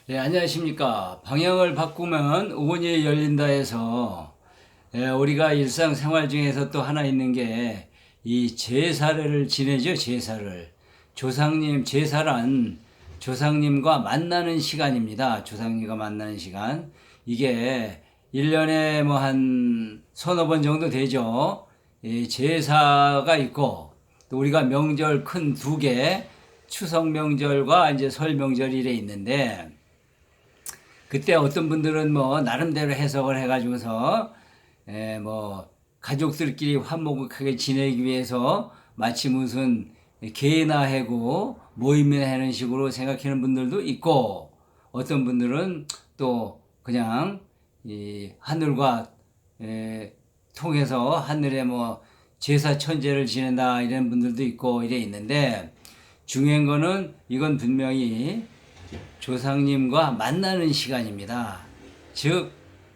예, 안녕하십니까. 방향을 바꾸면 운이 열린다 해서 우리가 일상생활 중에서 또 하나 있는 게 이 제사를 지내죠. 제사를. 조상님, 제사란 조상님과 만나는 시간입니다. 조상님과 만나는 시간. 이게 1년에 뭐 한 서너 번 정도 되죠. 이 제사가 있고 또 우리가 명절 큰 두 개, 추석 명절과 이제 설 명절이 이래 있는데 그때 어떤 분들은 뭐 나름대로 해석을 해가지고서 뭐 가족들끼리 화목하게 지내기 위해서 마치 무슨 개나 해고 모임이나 하는 식으로 생각하는 분들도 있고 어떤 분들은 또 그냥 이 하늘과 통해서 하늘에 뭐 제사 천제를 지낸다 이런 분들도 있고 이래 있는데 중요한 거는 이건 분명히 조상님과 만나는 시간입니다. 즉,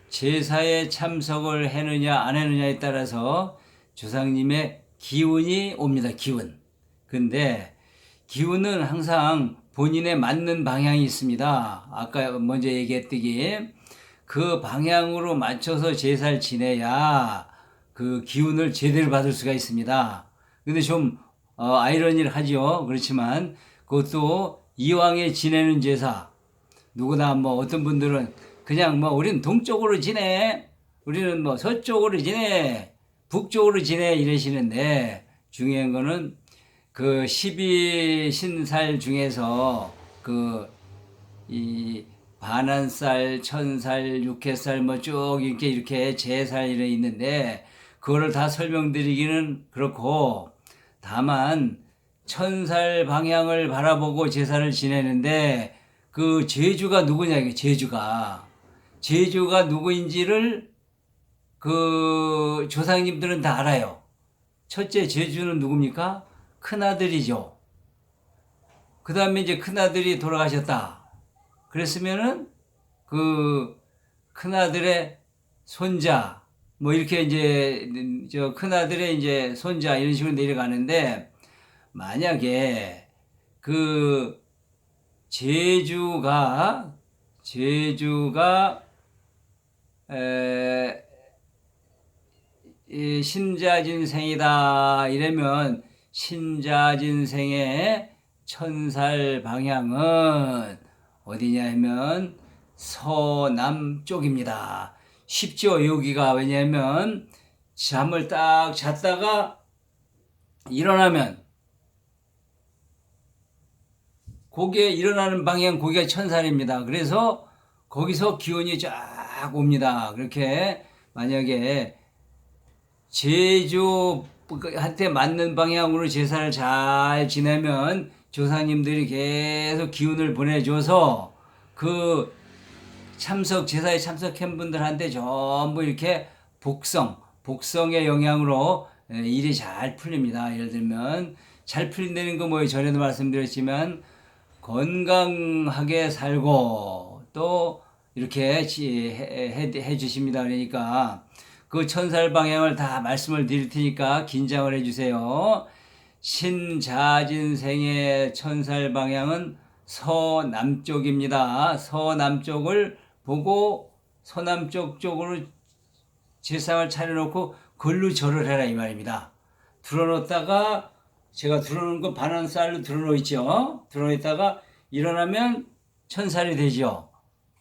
제사에 참석을 했느냐 안 했느냐에 따라서 조상님의 기운이 옵니다. 기운. 근데 기운은 항상 본인에 맞는 방향이 있습니다. 아까 먼저 얘기했듯이 그 방향으로 맞춰서 제사를 지내야 그 기운을 제대로 받을 수가 있습니다. 근데 좀 아이러니를 하죠. 그렇지만 그것도 이왕에 지내는 제사 누구나 뭐 어떤 분들은 그냥 뭐 우리는 동쪽으로 지내 우리는 뭐 서쪽으로 지내 북쪽으로 지내 이러시는데 중요한 거는 그 12신살 중에서 그 이 반한살, 천살, 육해살 뭐 쭉 이렇게 제살 이래 있는데 그거를 다 설명드리기는 그렇고 다만 천살 방향을 바라보고 제사를 지내는데 그 제주가 누구냐 이게 제주가 누구인지를 그 조상님들은 다 알아요. 첫째 제주는 누굽니까? 큰아들이죠. 그 다음에 이제 큰아들이 돌아가셨다. 그랬으면은 그 큰아들의 손자 뭐 이렇게 이제 저 큰아들의 이제 손자 이런 식으로 내려가는데 만약에 그 제주가 에, 이 신자진생이다 이러면 신자진생의 천살 방향은 어디냐 하면 서남쪽입니다. 쉽죠 여기가. 왜냐하면 잠을 딱 잤다가 일어나면 거기에 일어나는 방향 거기가 천살입니다. 그래서 거기서 기운이 쫙 옵니다. 그렇게 만약에 제주한테 맞는 방향으로 제사를 잘 지내면 조상님들이 계속 기운을 보내줘서 그 제사에 참석한 분들한테 전부 이렇게 복성의 영향으로 일이 잘 풀립니다. 예를 들면 잘 풀린다는 거 뭐예요? 전에도 말씀드렸지만 건강하게 살고 또 이렇게 해 주십니다. 그러니까 그 천살 방향을 다 말씀을 드릴 테니까 긴장을 해 주세요. 신자진생의 천살 방향은 서남쪽입니다. 서남쪽을 보고 서남쪽 쪽으로 제상을 차려놓고 걸로 절을 해라 이 말입니다. 들어놓다가 제가 들어놓은 거 반환살로 들어놓 있죠. 들어놓다가 일어나면 천살이 되죠.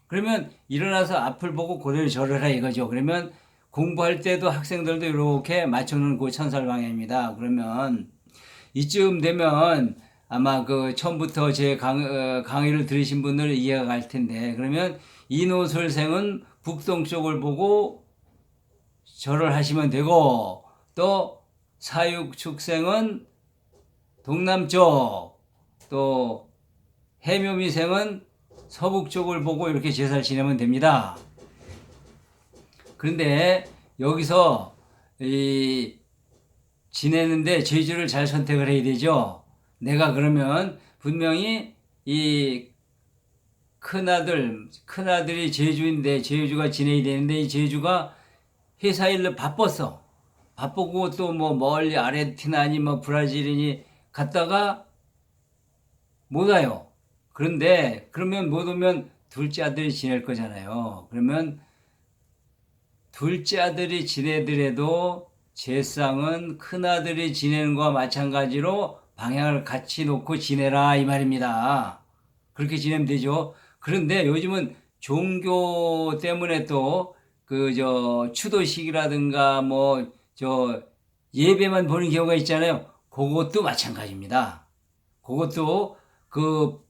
그러면 일어나서 앞을 보고 그대로 절을 해 이거죠. 그러면 공부할 때도 학생들도 이렇게 맞춰놓은 그 천살 방향입니다. 그러면 이쯤 되면 아마 그 처음부터 제 강의를 들으신 분들은 이해가 갈 텐데 그러면 인호설생은 북동쪽을 보고 절을 하시면 되고 또 사육축생은 동남쪽 또 해묘미생은 서북쪽을 보고 이렇게 제사를 지내면 됩니다. 그런데 여기서 이 지내는데 제주를 잘 선택을 해야 되죠. 내가 그러면 분명히 이 큰아들이 제주인데 제주가 지내야 되는데 이 제주가 회사 일로 바빴어. 바쁘고 또 뭐 멀리 아르헨티나니 뭐 브라질이니 갔다가 못 와요. 그런데 그러면 못 오면 둘째 아들이 지낼 거잖아요. 그러면 둘째 아들이 지내더라도 제상은 큰 아들이 지내는 거와 마찬가지로 방향을 같이 놓고 지내라 이 말입니다. 그렇게 지내면 되죠. 그런데 요즘은 종교 때문에 또 그 추도식이라든가 뭐 예배만 보는 경우가 있잖아요. 그것도 마찬가지입니다. 그것도 그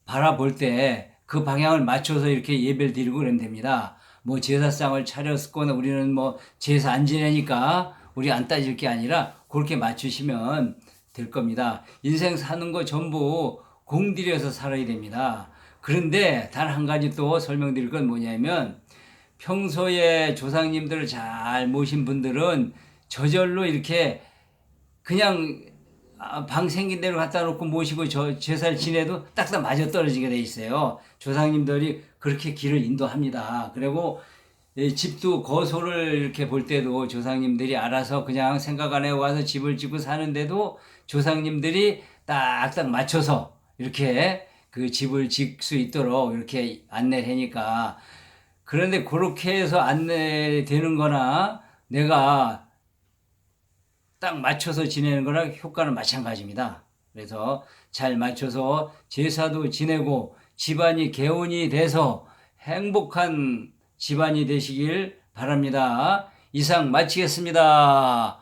바라볼 때 그 방향을 맞춰서 이렇게 예배를 드리고 그러면 됩니다. 뭐 제사상을 차렸거나 우리는 뭐 제사 안 지내니까 우리 안 따질 게 아니라 그렇게 맞추시면 될 겁니다. 인생 사는 거 전부 공들여서 살아야 됩니다. 그런데 단 한 가지 또 설명드릴 건 뭐냐면 평소에 조상님들을 잘 모신 분들은 저절로 이렇게 그냥 방 생긴 대로 갖다 놓고 모시고 제사를 지내도 딱딱 맞아 떨어지게 돼 있어요. 조상님들이 그렇게 길을 인도합니다. 그리고 이 집도 거소를 이렇게 볼 때도 조상님들이 알아서 그냥 생각 안 해고 와서 집을 짓고 사는데도 조상님들이 딱딱 맞춰서 이렇게 그 집을 질 수 있도록 이렇게 안내를 하니까 그런데 그렇게 해서 안내되는 거나 내가 딱 맞춰서 지내는 거랑 효과는 마찬가지입니다. 그래서 잘 맞춰서 제사도 지내고 집안이 개운이 돼서 행복한 집안이 되시길 바랍니다. 이상 마치겠습니다.